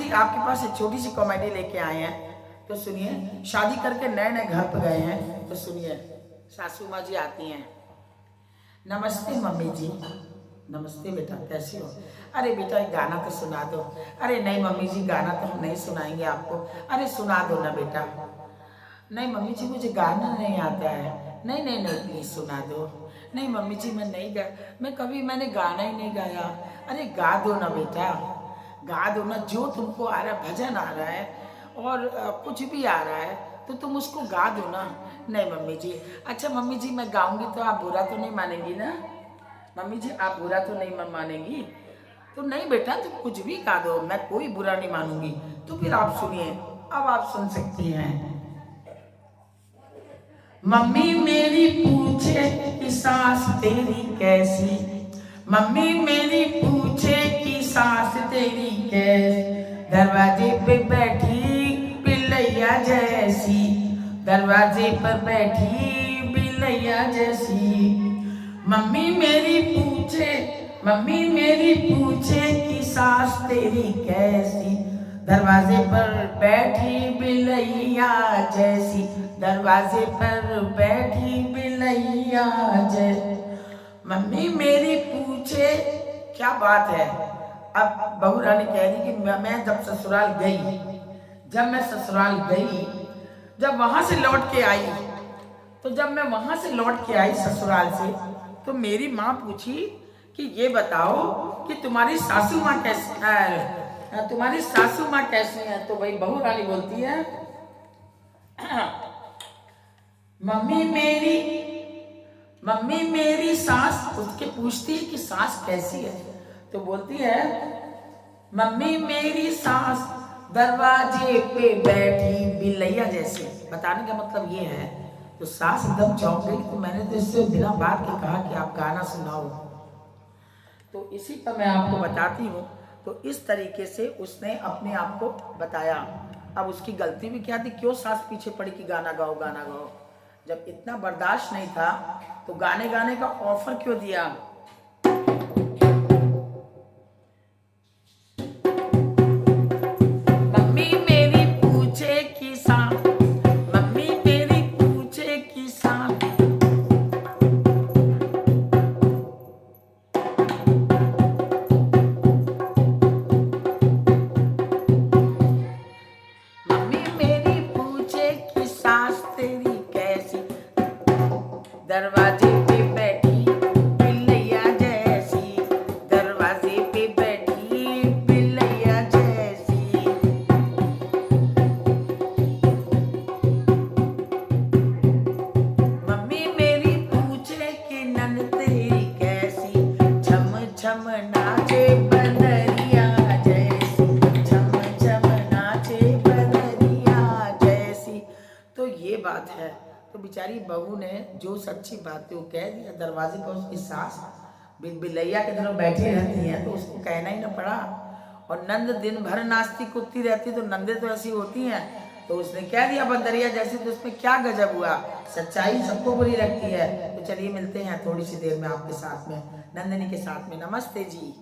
जी आपके पास एक छोटी सी कॉमेडी लेके आए हैं, तो सुनिए। शादी करके नए नए घर पर गए हैं, तो सुनिए। सासू माँ जी आती हैं। नमस्ते मम्मी जी। नमस्ते बेटा, कैसी हो? अरे बेटा एक गाना तो सुना दो। अरे नहीं मम्मी जी, गाना तो हम नहीं सुनाएंगे आपको। अरे सुना दो ना बेटा। नहीं मम्मी जी, मुझे गाना नहीं आता है। नहीं नहीं नहीं, प्लीज सुना दो। नहीं मम्मी जी, मैं नहीं गा, मैंने गाना ही नहीं गाया। अरे गा दो ना बेटा, गा दो ना। जो तुमको आ रहा है, भजन आ रहा है और कुछ भी आ रहा है, तो तुम उसको गा दो ना। नहीं मम्मी जी। अच्छा मम्मी जी, मैं गाऊंगी तो आप बुरा तो नहीं मानेंगी ना? मम्मी जी आप बुरा तो नहीं मानेंगी? तो नहीं बेटा, तुम कुछ भी गा दो, मैं कोई बुरा नहीं मानूंगी। तो फिर आप सुनिए, अब आप सुन सकती हैं। मम्मी मेरी पूछे कि सास तेरी कैसी। मम्मी मेरी पूछे कि सास तेरी कैसी। दरवाजे पे बैठी बिल्लैया जैसी। दरवाजे पर बैठी बिल्लैया जैसी। मम्मी मेरी पूछे कि सास तेरी कैसी। दरवाजे पर बैठी बिल्लैया जैसी। दरवाजे पर बैठी बिल्लैया जैसी। मम्मी मेरी पूछे, क्या बात है। अब बहू रानी कह रही कि मैं जब ससुराल गई, जब वहां से लौट के आई, तो जब मैं वहां से लौट के आई ससुराल से, तो मेरी माँ पूछी कि ये बताओ कि तुम्हारी सासू माँ कैसी है, तुम्हारी सासू माँ कैसी है। तो भाई बहू रानी बोलती है, मम्मी मेरी सास, उसके पूछती है कि सास कैसी है। तो बोलती है, मम्मी मेरी सास दरवाजे पे बैठी बिल्लैया जैसे। बताने का मतलब ये है। तो सास एकदम चौंक गई। तो मैंने तो इससे बिना बात के कहा कि आप गाना सुनाओ। तो इसी पर मैं आपको बताती हूँ। तो इस तरीके से उसने अपने आप को बताया। अब उसकी गलती भी क्या थी, क्यों सास पीछे पड़ी कि गाना गाओ गाना गाओ। जब इतना बर्दाश्त नहीं था तो गाने गाने का ऑफर क्यों दिया। मम्मी मेरी पूछे कि सास, मम्मी मेरी पूछे कि सास, मम्मी मेरी पूछे कि सास तेरी कैसी। दरवाजे पे बैठी बिल्लैया जैसी। दरवाजे पे बैठी बिल्लैया जैसी। मम्मी मेरी पूछे कि नन तेरी कैसी। झम झम नाचे बदरिया जैसी। झम झम नाचे बदरिया जैसी। तो ये बात है। तो बेचारी बहू ने जो सच्ची बात थी वो कह दिया। दरवाजे पर उसकी सास बिल्लैया की तरफ बैठी रहती है, तो उसको कहना ही ना पड़ा। और नंद दिन भर नाचती कूदती रहती, तो नंदे तो ऐसी होती हैं। तो उसने कह दिया बंदरिया जैसे। तो उसमें क्या गजब हुआ। सच्चाई सबको बुरी लगती है। तो चलिए मिलते हैं थोड़ी सी देर में आपके साथ में, नंदिनी के साथ में। नमस्ते जी।